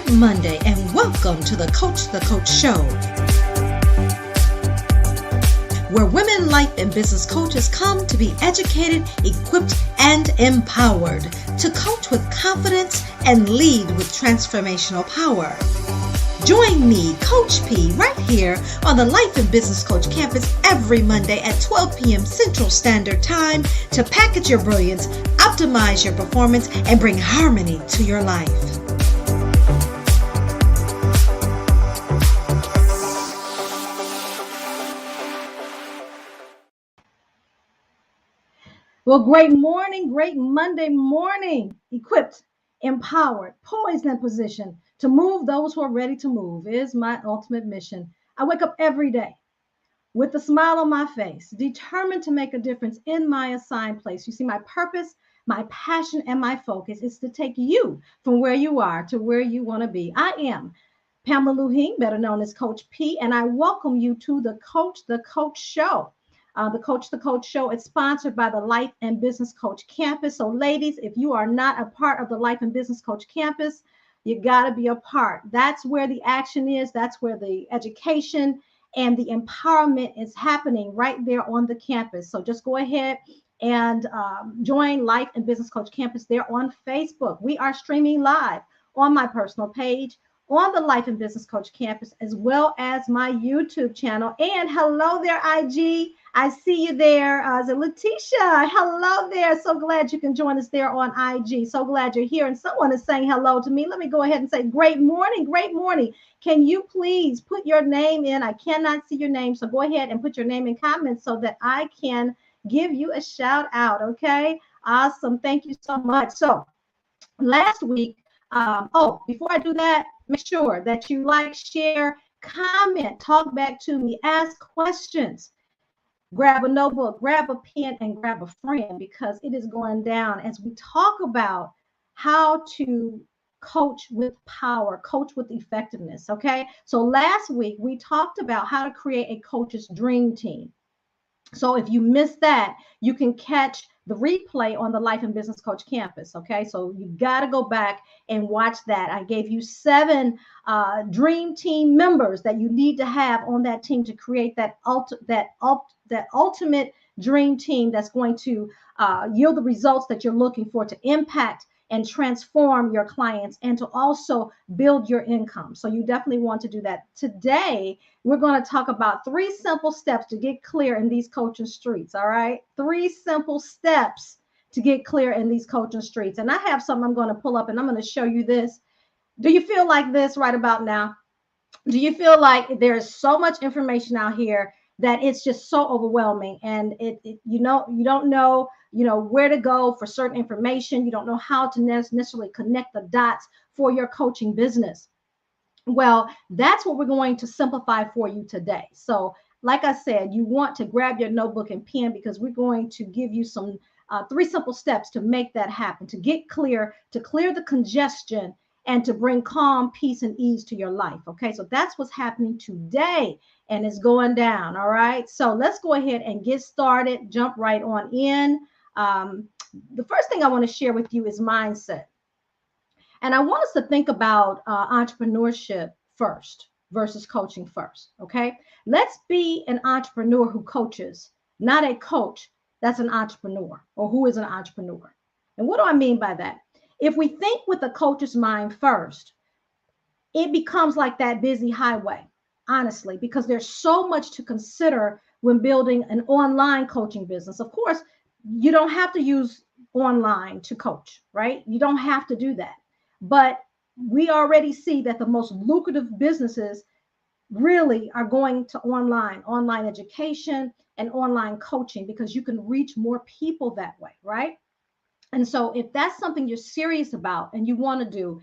Great Monday and welcome to the Coach Show, where women life and business coaches come to be educated, equipped, and empowered to coach with confidence and lead with transformational power. Join me, Coach P, right here on the Life and Business Coach campus every Monday at 12 p.m. Central Standard Time to package your brilliance, optimize your performance, and bring harmony to your life. Well, great morning, great Monday morning. Equipped, empowered, poised in position to move those who are ready to move is my ultimate mission. I wake up every day with a smile on my face, determined to make a difference in my assigned place. You see, my purpose, my passion, and my focus is to take you from where you are to where you want to be. I am Pamela Lue-Hing, better known as Coach P, and I welcome you to the Coach Show. The Coach Show is sponsored by the Life and Business Coach Campus. So ladies, if you are not a part of the Life and Business Coach Campus, you got to be a part. That's where the action is. That's where the education and the empowerment is happening right there on the campus. So just go ahead and join Life and Business Coach Campus there on Facebook. We are streaming live on my personal page, on the Life and Business Coach Campus, as well as my YouTube channel. And hello there, IG. I see you there. Is it Letitia? Hello there. So glad you can join us there on IG. So glad you're here. And someone is saying hello to me. Let me go ahead and say, great morning, great morning. Can you please put your name in? I cannot see your name. So go ahead and put your name in comments so that I can give you a shout out. Okay. Awesome. Thank you so much. So last week, before I do that, make sure that you like, share, comment, talk back to me, ask questions. Grab a notebook, grab a pen, and grab a friend, because it is going down as we talk about how to coach with power, coach with effectiveness. Okay. So last week we talked about how to create a coach's dream team. So if you missed that, you can catch the replay on the Life and Business Coach campus. Okay, so you got to go back and watch that. I gave you 7 dream team members that you need to have on that team to create that ultimate dream team that's going to yield the results that you're looking for to impact and transform your clients and to also build your income. So you definitely want to do that. Today, we're going to talk about 3 simple steps to get clear in these coaching streets. All right. 3 simple steps to get clear in these coaching streets. And I have something I'm going to pull up and I'm going to show you this. Do you feel like this right about now? Do you feel like there's so much information out here that it's just so overwhelming, and you don't know where to go for certain information? You don't know how to necessarily connect the dots for your coaching business. Well, that's what we're going to simplify for you today. So like I said, you want to grab your notebook and pen, because we're going to give you some 3 simple steps to make that happen, to get clear, to clear the congestion, and to bring calm, peace, and ease to your life. Okay, so that's what's happening today, and it's going down. All right, so let's go ahead and get started, jump right on in. The first thing I want to share with you is mindset. And I want us to think about entrepreneurship first versus coaching first. Okay, let's be an entrepreneur who coaches, not a coach that's an entrepreneur or who is an entrepreneur. And what do I mean by that? If we think with the coach's mind first, it becomes like that busy highway, honestly, because there's so much to consider when building an online coaching business. Of course, you don't have to use online to coach, right? You don't have to do that. But we already see that the most lucrative businesses really are going to online education and online coaching, because you can reach more people that way, right? And so if that's something you're serious about and you want to do,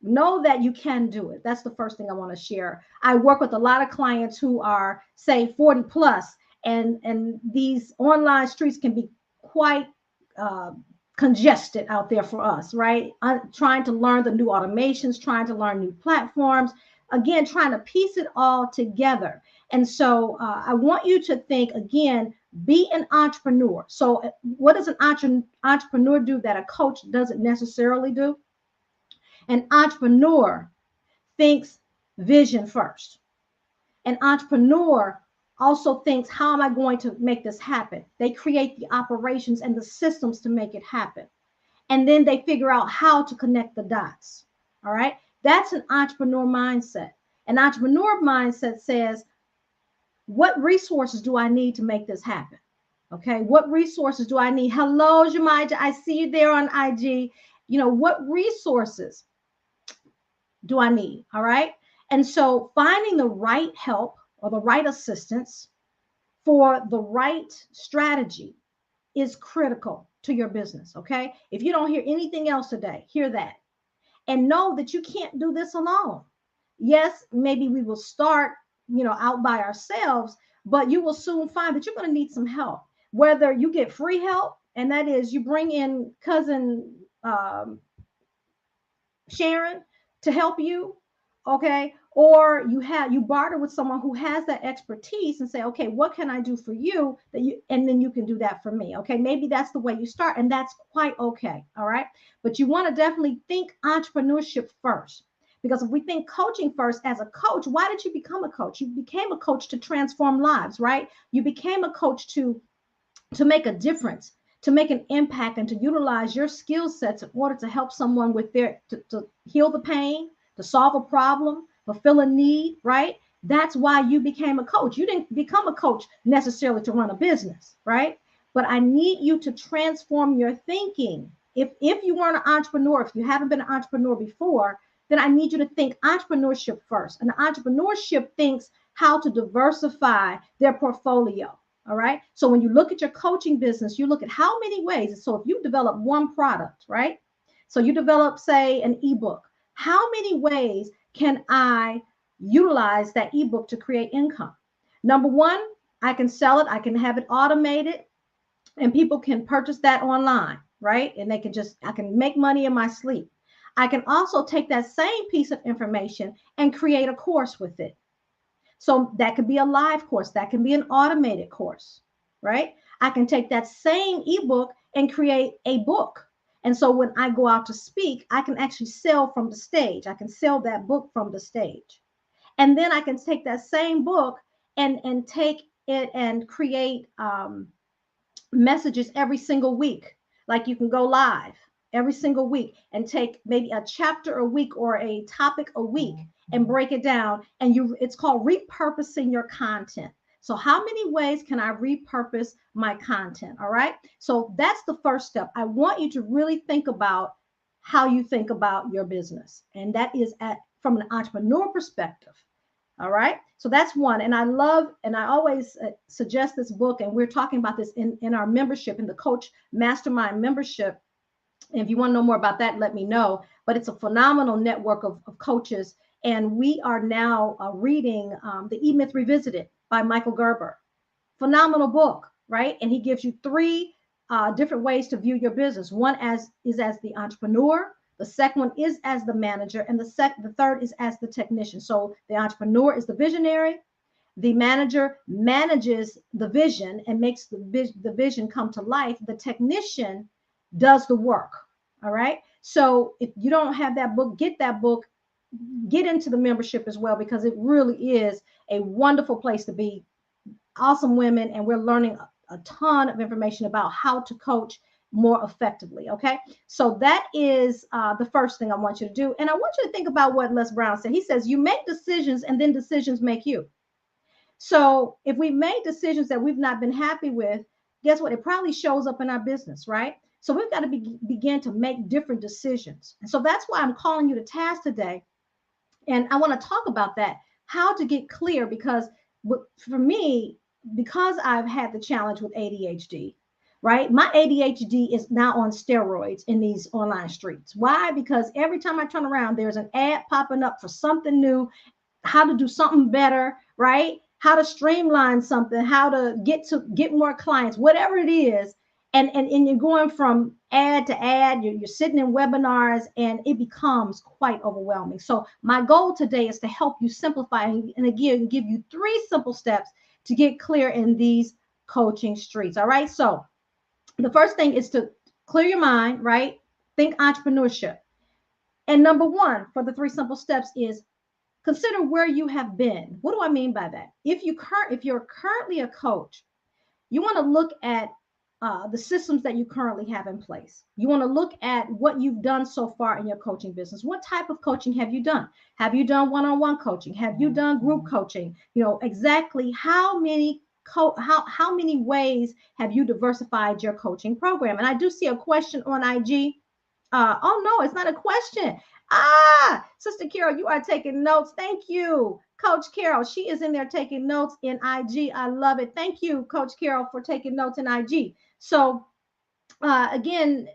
know that you can do it. That's the first thing I want to share. I work with a lot of clients who are, say, 40 plus, and these online streets can be quite congested out there for us, right? Trying to learn the new automations, trying to learn new platforms, again, trying to piece it all together. And so I want you to think, again, be an entrepreneur. So what does an entrepreneur do that a coach doesn't necessarily do? An entrepreneur thinks vision first. An entrepreneur also thinks, how am I going to make this happen? They create the operations and the systems to make it happen. And then they figure out how to connect the dots. All right. That's an entrepreneur mindset. An entrepreneur mindset says, what resources do I need to make this happen? Okay. What resources do I need? Hello, Jemima. I see you there on IG. What resources do I need? All right. And so finding the right help or the right assistance for the right strategy is critical to your business. Okay. If you don't hear anything else today, hear that and know that you can't do this alone. Yes, maybe we will start, out by ourselves, but you will soon find that you're going to need some help. Whether you get free help, and that is you bring in cousin Sharon to help you, okay? Or you barter with someone who has that expertise and say, okay, what can I do for you and then you can do that for me, okay? Maybe that's the way you start, and that's quite okay, all right? But you want to definitely think entrepreneurship first. Because if we think coaching first, as a coach, why did you become a coach? You became a coach to transform lives, right? You became a coach to make a difference, to make an impact, and to utilize your skill sets in order to help someone with to heal the pain, to solve a problem, fulfill a need, right? That's why you became a coach. You didn't become a coach necessarily to run a business, right? But I need you to transform your thinking. If you weren't an entrepreneur, if you haven't been an entrepreneur before, then I need you to think entrepreneurship first. And entrepreneurship thinks how to diversify their portfolio. All right. So when you look at your coaching business, you look at how many ways. So if you develop one product, right? So you develop, say, an ebook. How many ways can I utilize that ebook to create income? Number one, I can sell it. I can have it automated and people can purchase that online, right? And I can make money in my sleep. I can also take that same piece of information and create a course with it. So that could be a live course, that can be an automated course, right? I can take that same ebook and create a book. And so when I go out to speak, I can actually sell from the stage. I can sell that book from the stage. And then I can take that same book and take it and create messages every single week. Like you can go live every single week and take maybe a chapter a week or a topic a week and break it down. And it's called repurposing your content. So how many ways can I repurpose my content? All right. So that's the first step. I want you to really think about how you think about your business. And that is from an entrepreneur perspective. All right. So that's one. And I always suggest this book. And we're talking about this in our membership, in the Coach Mastermind membership. And if you want to know more about that, let me know. But it's a phenomenal network of coaches. And we are now reading The E-Myth Revisited by Michael Gerber. Phenomenal book, right? And he gives you three different ways to view your business. One is as the entrepreneur. The second one is as the manager. And the third is as the technician. So the entrepreneur is the visionary. The manager manages the vision and makes the vision come to life. The technician does the work. All right. So if you don't have that book, get that book, get into the membership as well, because it really is a wonderful place to be. Awesome women. And we're learning a ton of information about how to coach more effectively. Okay. So that is the first thing I want you to do. And I want you to think about what Les Brown said. He says, you make decisions and then decisions make you. So if we made decisions that we've not been happy with, guess what? It probably shows up in our business, right? So we've got to begin to make different decisions. And so that's why I'm calling you to task today. And I want to talk about that, how to get clear, because for me, because I've had the challenge with ADHD, right? My ADHD is now on steroids in these online streets. Why? Because every time I turn around, there's an ad popping up for something new, how to do something better, right? How to streamline something, how to get more clients, whatever it is. And you're going from ad to ad, you're sitting in webinars, and it becomes quite overwhelming. So my goal today is to help you simplify and again, give you 3 simple steps to get clear in these coaching streets. All right. So the first thing is to clear your mind, right? Think entrepreneurship. And number 1 for the 3 simple steps is Consider where you have been. What do I mean by that? If you're currently a coach, you want to look at the systems that you currently have in place. You want to look at what you've done so far in your coaching business. What type of coaching have you done? Have you done one-on-one coaching? Have you done group coaching? Exactly how many how many ways have you diversified your coaching program? And I do see a question on IG. Oh no, it's not a question. Sister Carol, you are taking notes. Thank you, Coach Carol. She is in there taking notes in IG. I love it. Thank you, Coach Carol, for taking notes in IG. So again,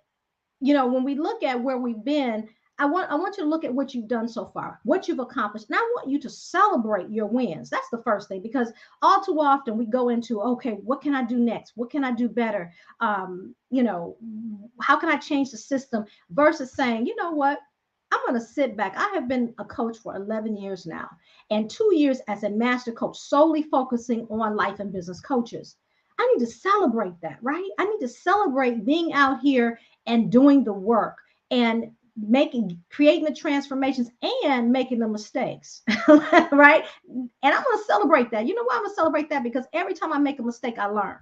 when we look at where we've been, I want you to look at what you've done so far, what you've accomplished. And I want you to celebrate your wins. That's the first thing, because all too often we go into, okay, what can I do next? What can I do better? How can I change the system, versus saying, you know what? I'm going to sit back. I have been a coach for 11 years now, and 2 years as a master coach, solely focusing on life and business coaches. I need to celebrate that, right? I need to celebrate being out here and doing the work and creating the transformations and making the mistakes, right? And I'm going to celebrate that. You know why I'm going to celebrate that? Because every time I make a mistake, I learn.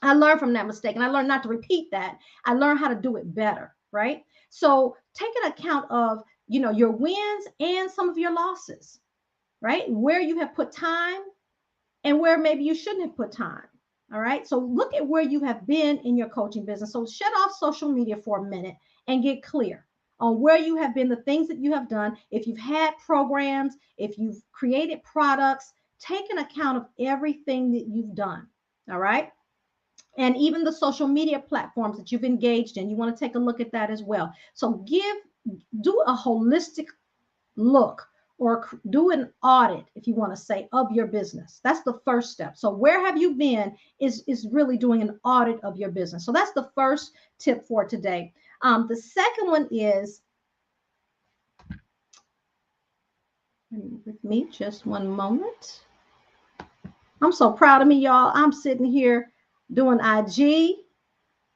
I learn from that mistake, and I learn not to repeat that. I learn how to do it better, right? So take an account of, your wins and some of your losses, right? Where you have put time and where maybe you shouldn't have put time. All right. So look at where you have been in your coaching business. So shut off social media for a minute and get clear on where you have been, the things that you have done. If you've had programs, if you've created products, take an account of everything that you've done. All right. And even the social media platforms that you've engaged in, you want to take a look at that as well. So do a holistic look, or do an audit, if you want to say, of your business. That's the first step. So where have you been is really doing an audit of your business. So that's the first tip for today. The second one is, with me just one moment. I'm so proud of me, y'all. I'm sitting here doing IG.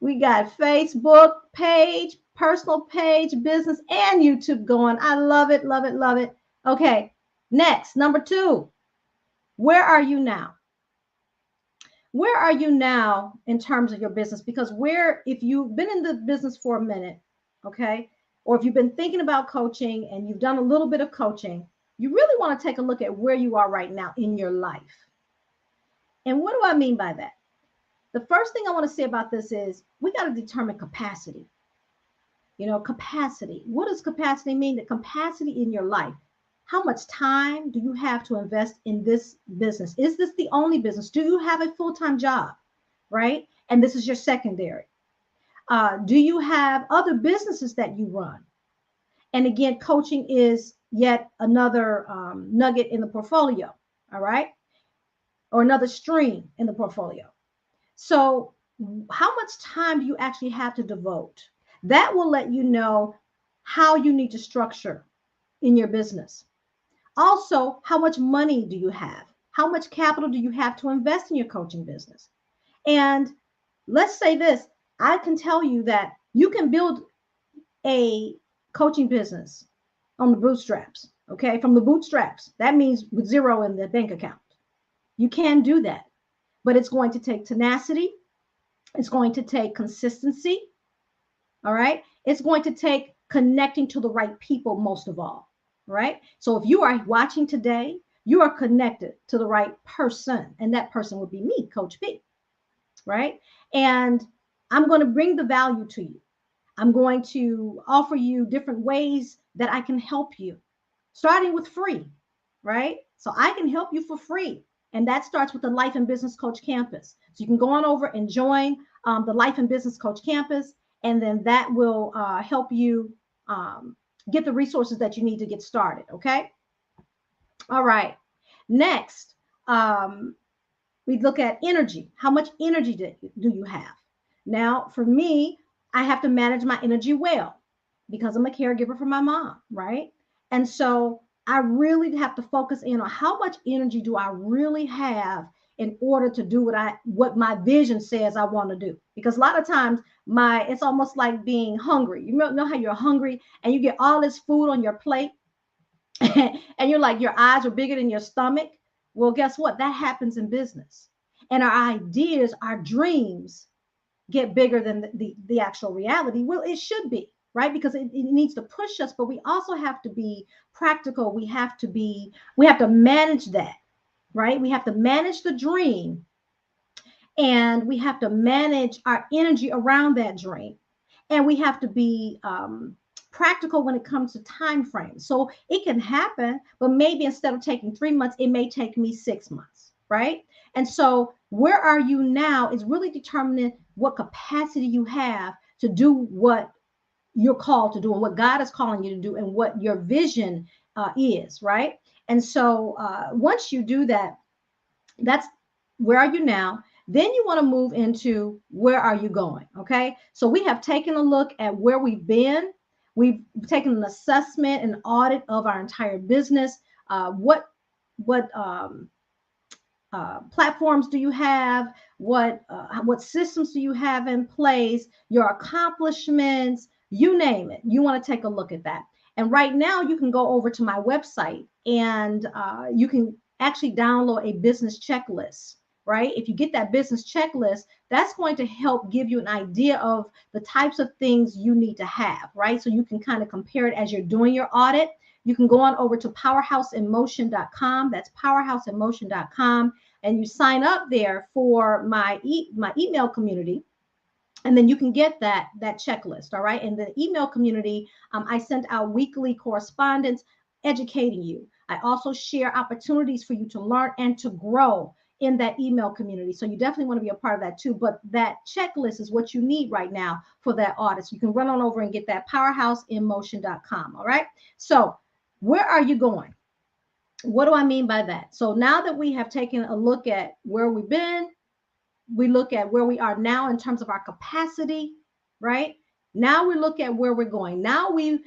We got Facebook page, personal page, business, and YouTube going. I love it, love it, love it. Okay, next, number 2, where are you now? Where are you now in terms of your business? Because if you've been in the business for a minute, okay, or if you've been thinking about coaching and you've done a little bit of coaching, you really want to take a look at where you are right now in your life. And what do I mean by that? The first thing I want to say about this is we got to determine capacity. Capacity. What does capacity mean? The capacity in your life. How much time do you have to invest in this business? Is this the only business? Do you have a full-time job, right? And this is your secondary. Do you have other businesses that you run? And again, coaching is yet another nugget in the portfolio, all right? Or another stream in the portfolio. So how much time do you actually have to devote? That will let you know how you need to structure in your business. Also, how much money do you have? How much capital do you have to invest in your coaching business? And let's say this, I can tell you that you can build a coaching business on the bootstraps, okay? From the bootstraps. That means with zero in the bank account. You can do that, but it's going to take tenacity. It's going to take consistency, all right? It's going to take connecting to the right people most of all. Right? So if you are watching today, you are connected to the right person, and that person would be me, Coach P. Right? And I'm going to bring the value to you. I'm going to offer you different ways that I can help you, starting with free, right? So I can help you for free. And that starts with the Life and Business Coach Campus. So you can go on over and join the Life and Business Coach Campus, and then that will help you get the resources that you need to get started. Okay. All right. Next, we look at energy. How much energy do you have? Now, for me, I have to manage my energy well because I'm a caregiver for my mom, right? And so I really have to focus in on how much energy do I really have in order to do what my vision says I want to do. Because a lot of times it's almost like being hungry. You know how you're hungry and you get all this food on your plate, and you're like, your eyes are bigger than your stomach. Well, guess what? That happens in business. And our ideas, our dreams get bigger than the actual reality. Well, it should be, right? Because it needs to push us, but we also have to be practical. We have to manage that, right? We have to manage the dream, and we have to manage our energy around that dream, and we have to be practical when it comes to time frames. So it can happen, but maybe instead of taking 3 months, it may take me 6 months, right? And so where are you now is really determining what capacity you have to do what you're called to do and what God is calling you to do and what your vision is, right? And so once you do that, that's where are you now. Then you want to move into where are you going. Okay, so we have taken a look at where we've been. We've taken an assessment and audit of our entire business. What platforms do you have? What systems do you have in place? Your accomplishments, you name it. You want to take a look at that. And right now, you can go over to my website, and you can actually download a business checklist. Right? If you get that business checklist, that's going to help give you an idea of the types of things you need to have. Right? So you can kind of compare it as you're doing your audit. You can go on over to powerhouseinmotion.com. That's powerhouseinmotion.com, and you sign up there for my email community, and then you can get that checklist. All right. In the email community, I send out weekly correspondence educating you. I also share opportunities for you to learn and to grow in that email community. So you definitely want to be a part of that too. But that checklist is what you need right now for that audit. So you can run on over and get that powerhouseinmotion.com. All right. So where are you going? What do I mean by that? So now that we have taken a look at where we've been, we look at where we are now in terms of our capacity, right? Now we look at where we're going. Now we've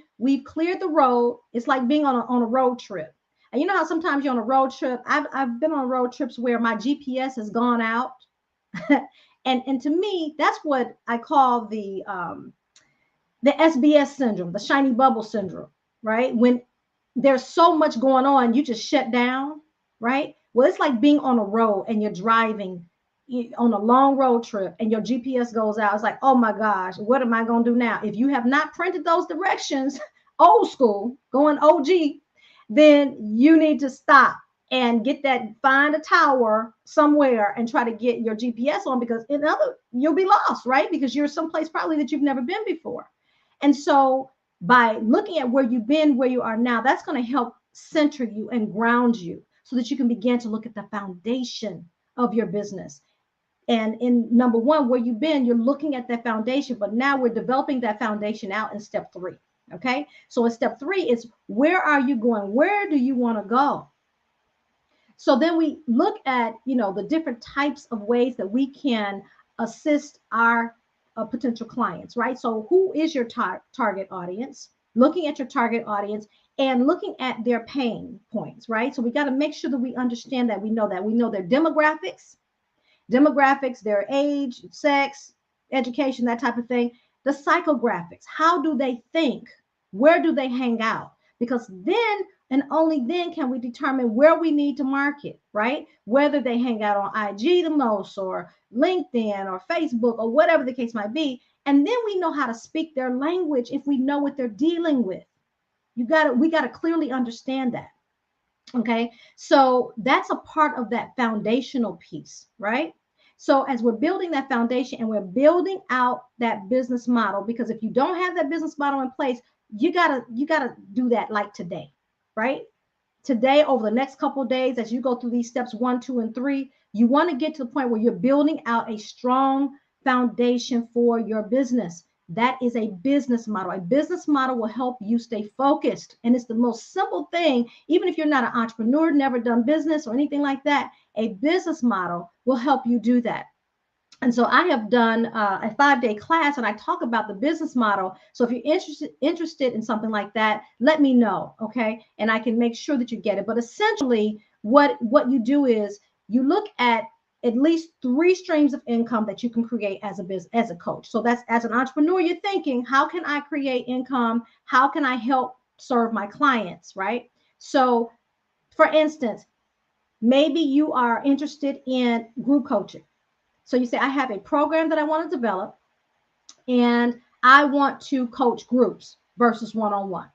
cleared the road. It's like being on a road trip. And you know how sometimes you're on a road trip. I've been on road trips where my GPS has gone out. and to me, that's what I call the SBS syndrome, the shiny bubble syndrome, right? When there's so much going on, you just shut down, right? Well, it's like being on a road and you're driving on a long road trip and your GPS goes out. It's like, oh my gosh, what am I going to do now? If you have not printed those directions, old school, going OG, then you need to stop and find a tower somewhere and try to get your GPS on, because you'll be lost, right? Because you're someplace probably that you've never been before. And so by looking at where you've been, where you are now, that's going to help center you and ground you so that you can begin to look at the foundation of your business. And in number one, where you've been, you're looking at that foundation, but now we're developing that foundation out in step 3. Okay. So in step 3 is, where are you going? Where do you want to go? So then we look at, the different types of ways that we can assist our potential clients, right? So who is your target audience? Looking at your target audience and looking at their pain points, right? So we got to make sure that we understand that. We know their demographics, their age, sex, education, that type of thing. The psychographics, how do they think? Where do they hang out? Because then and only then can we determine where we need to market, right? Whether they hang out on IG the most, or LinkedIn, or Facebook, or whatever the case might be. And then we know how to speak their language if we know what they're dealing with. We got to clearly understand that. Okay, so that's a part of that foundational piece, right? So as we're building that foundation and we're building out that business model, because if you don't have that business model in place, you gotta do that like today, right? Today, over the next couple of days, as you go through these steps 1, 2, and 3, you want to get to the point where you're building out a strong foundation for your business. That is a business model. A business model will help you stay focused. And it's the most simple thing. Even if you're not an entrepreneur, never done business or anything like that, a business model will help you do that. And so I have done a 5-day class, and I talk about the business model. So if you're interested in something like that, let me know, okay? And I can make sure that you get it. But essentially, what you do is you look at least 3 streams of income that you can create as a coach. So that's, as an entrepreneur, you're thinking, how can I create income? How can I help serve my clients, right? So, for instance, maybe you are interested in group coaching. So you say, I have a program that I want to develop, and I want to coach groups versus one-on-one,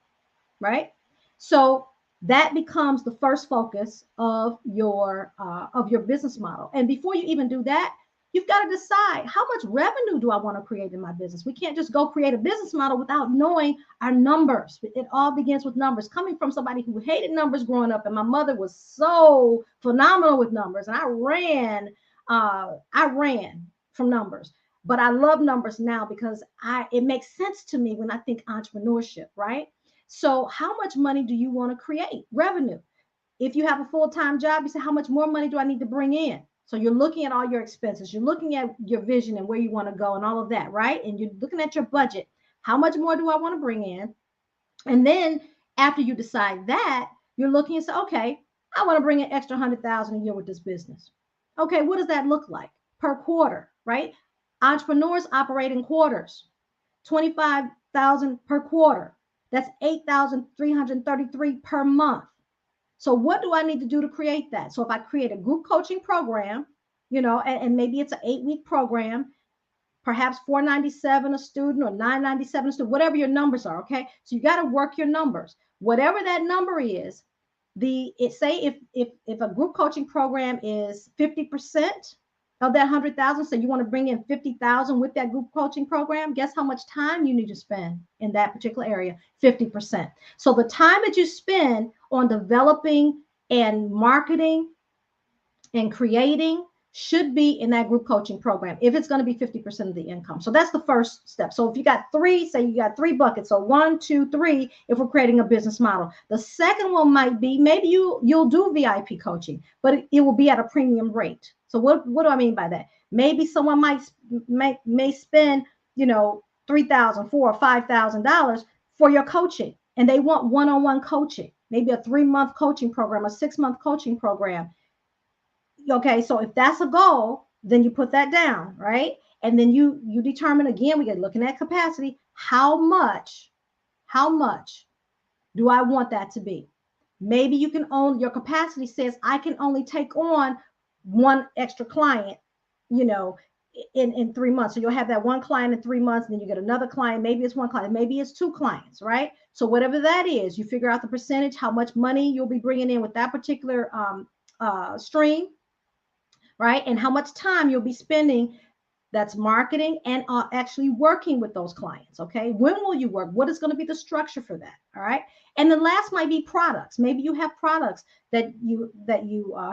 right? So that becomes the first focus of your business model. And before you even do that, you've got to decide, how much revenue do I want to create in my business? We can't just go create a business model without knowing our numbers. It all begins with numbers. Coming from somebody who hated numbers growing up, and my mother was so phenomenal with numbers, and I ran from numbers. But I love numbers now because it makes sense to me when I think entrepreneurship, right? So, how much money do you want to create? Revenue. If you have a full-time job, you say, how much more money do I need to bring in? So, you're looking at all your expenses, you're looking at your vision and where you want to go and all of that, right? And you're looking at your budget. How much more do I want to bring in? And then after you decide that, you're looking and say, okay, I want to bring an extra 100,000 a year with this business. Okay, what does that look like per quarter, right? Entrepreneurs operate in quarters. 25,000 per quarter. That's 8,333 per month. So what do I need to do to create that? So if I create a group coaching program, and maybe it's an 8-week program, perhaps 497 a student or 997 a student, whatever your numbers are, okay? So you got to work your numbers. Whatever that number is, say if a group coaching program is 50% of that 100,000, so you want to bring in 50,000 with that group coaching program, guess how much time you need to spend in that particular area? 50%. So the time that you spend on developing and marketing and creating should be in that group coaching program if it's going to be 50% of the income. So that's the first step. So if you got three, say you got 3 buckets. So 1, 2, 3, if we're creating a business model. The second one might be, maybe you'll do VIP coaching, but it will be at a premium rate. So what do I mean by that? Maybe someone may spend, $3,000, $4,000 or $5,000 for your coaching, and they want one-on-one coaching, maybe a 3-month coaching program, a 6-month coaching program. Okay, so if that's a goal, then you put that down, right? And then you determine, again, we get looking at capacity, how much do I want that to be? Maybe you can your capacity says, I can only take on 1 extra client, in 3 months. So you'll have that 1 client in 3 months, and then you get another client. Maybe it's 1 client, maybe it's 2 clients, right? So whatever that is, you figure out the percentage, how much money you'll be bringing in with that particular stream, right? And how much time you'll be spending that's marketing and actually working with those clients. Okay. When will you work? What is going to be the structure for that? All right. And the last might be products. Maybe you have products that you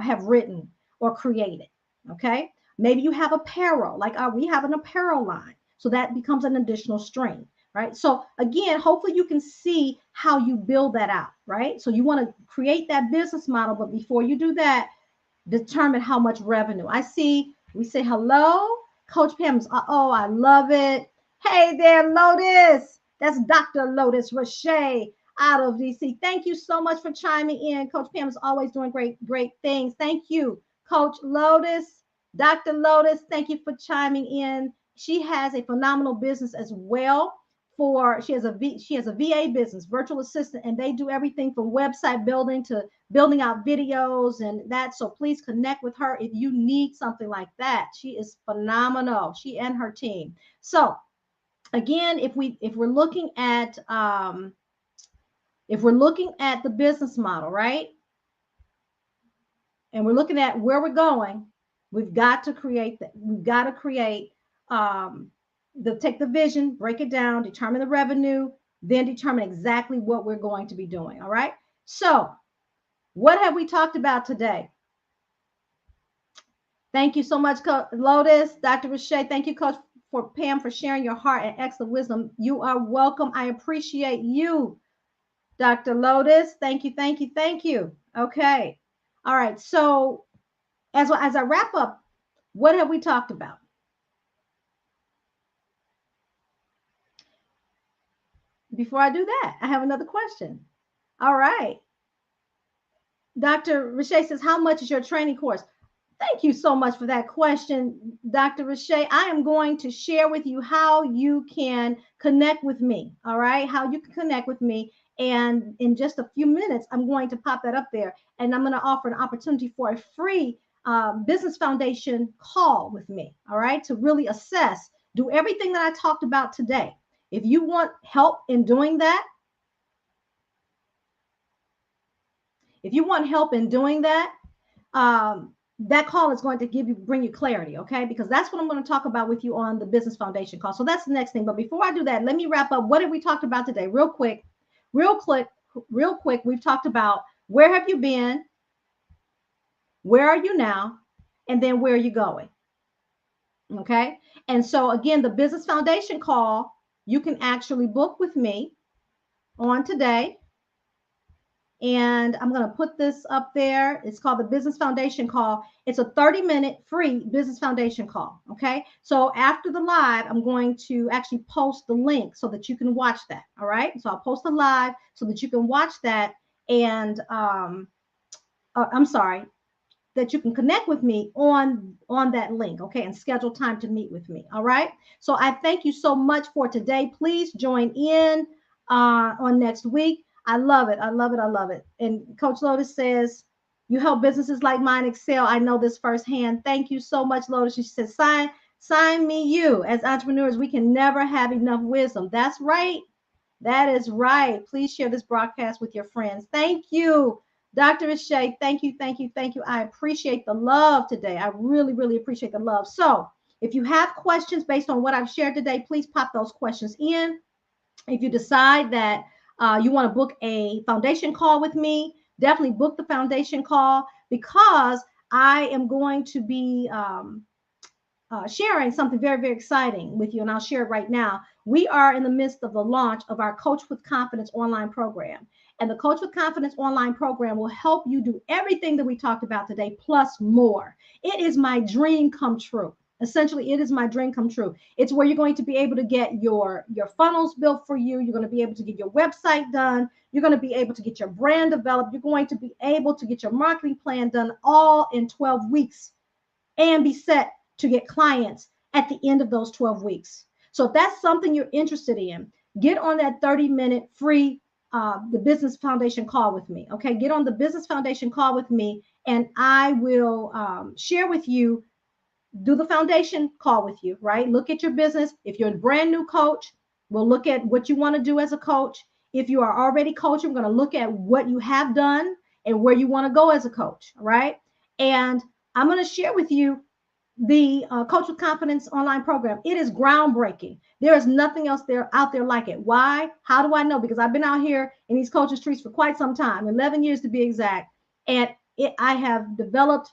have written or created. Okay. Maybe you have apparel, like we have an apparel line. So that becomes an additional stream. Right. So again, hopefully you can see how you build that out. Right. So you want to create that business model, but before you do that, determine how much revenue. We say hello. Coach Pam's, I love it. Hey there, Lotus. That's Dr. Lotus Rashay out of DC. Thank you so much for chiming in. Coach Pam is always doing great things. Thank you, Coach Lotus. Dr. Lotus, thank you for chiming in. She has a phenomenal business as well. She has a VA business, virtual assistant, and they do everything from website building to building out videos and that. So please connect with her if you need something like that. She is phenomenal. She and her team. So again, if we're looking at the business model, right? And we're looking at where we're going, we've got to create that. We've got to create take the vision, break it down, determine the revenue, then determine exactly what we're going to be doing. All right. So what have we talked about today? Thank you so much, Lotus, Dr. Rashay. Thank you, Coach Pam, for sharing your heart and excellent wisdom. You are welcome. I appreciate you, Dr. Lotus. Thank you, thank you, thank you. Okay. All right. So as I wrap up, what have we talked about? Before I do that, I have another question. All right. Dr. Rashay says, how much is your training course? Thank you so much for that question, Dr. Rashay. I am going to share with you how you can connect with me. All right. How you can connect with me. And in just a few minutes, I'm going to pop that up there, and I'm going to offer an opportunity for a free business foundation call with me. All right. To really assess, do everything that I talked about today. If you want help in doing that, that call is going to bring you clarity, okay? Because that's what I'm going to talk about with you on the business foundation call. So that's the next thing. But before I do that, let me wrap up. What have we talked about today? Real quick. We've talked about where have you been, where are you now, and then where are you going? Okay. And so again, the business foundation call, you can actually book with me on today. And I'm going to put this up there. It's called the Business Foundation Call. It's a 30-minute free Business Foundation call. Okay. So after the live, I'm going to actually post the link so that you can watch that. All right. So I'll post the live so that you can watch that. And I'm sorry, that you can connect with me on that link. Okay. And schedule time to meet with me. All right. So I thank you so much for today. Please join in on next week. I love it. I love it. I love it. And Coach Lotus says, you help businesses like mine excel. I know this firsthand. Thank you so much, Lotus. She says, sign me you. As entrepreneurs, we can never have enough wisdom. That's right. That is right. Please share this broadcast with your friends. Thank you, Dr. Ashay. Thank you. Thank you. Thank you. I appreciate the love today. I really, really appreciate the love. So if you have questions based on what I've shared today, please pop those questions in. If you decide that you want to book a foundation call with me, definitely book the foundation call, because I am going to be sharing something very, very exciting with you, and I'll share it right now. We are in the midst of the launch of our Coach with Confidence online program. And the Coach with Confidence online program will help you do everything that we talked about today, plus more. It is my dream come true. Essentially, it is my dream come true. It's where you're going to be able to get your funnels built for you. You're going to be able to get your website done. You're going to be able to get your brand developed. You're going to be able to get your marketing plan done all in 12 weeks and be set to get clients at the end of those 12 weeks. So if that's something you're interested in, get on that 30-minute free the Business Foundation call with me. Okay, get on the Business Foundation call with me, and I will share with you, do the foundation call with you, right? Look at your business. If you're a brand new coach, we'll look at what you want to do as a coach. If you are already coaching, we're going to look at what you have done and where you want to go as a coach, right? And I'm going to share with you the Coach with Confidence online program. It is groundbreaking. There is nothing else out there like it. Why? How do I know? Because I've been out here in these coaching streets for quite some time, 11 years to be exact. And I have developed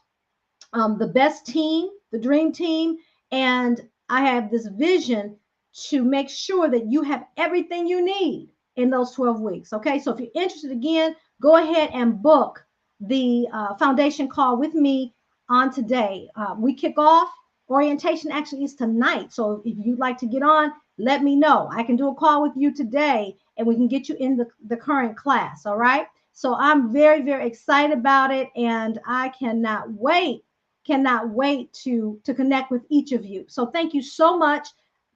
the best team, the dream team, and I have this vision to make sure that you have everything you need in those 12 weeks. Okay, so if you're interested, again, go ahead and book the foundation call with me on today. We kick off. Orientation actually is tonight. So if you'd like to get on, let me know. I can do a call with you today and we can get you in the current class. All right. So I'm very, very excited about it. And I cannot wait to connect with each of you. So thank you so much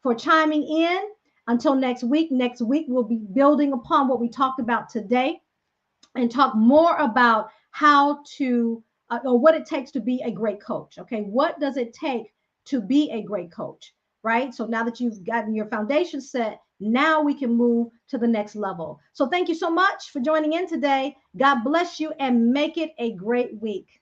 for chiming in. Until next week. Next week, we'll be building upon what we talked about today and talk more about how to or what it takes to be a great coach. Okay, what does it take to be a great coach, right? So now that you've gotten your foundation set, now we can move to the next level. So thank you so much for joining in today. God bless you and make it a great week.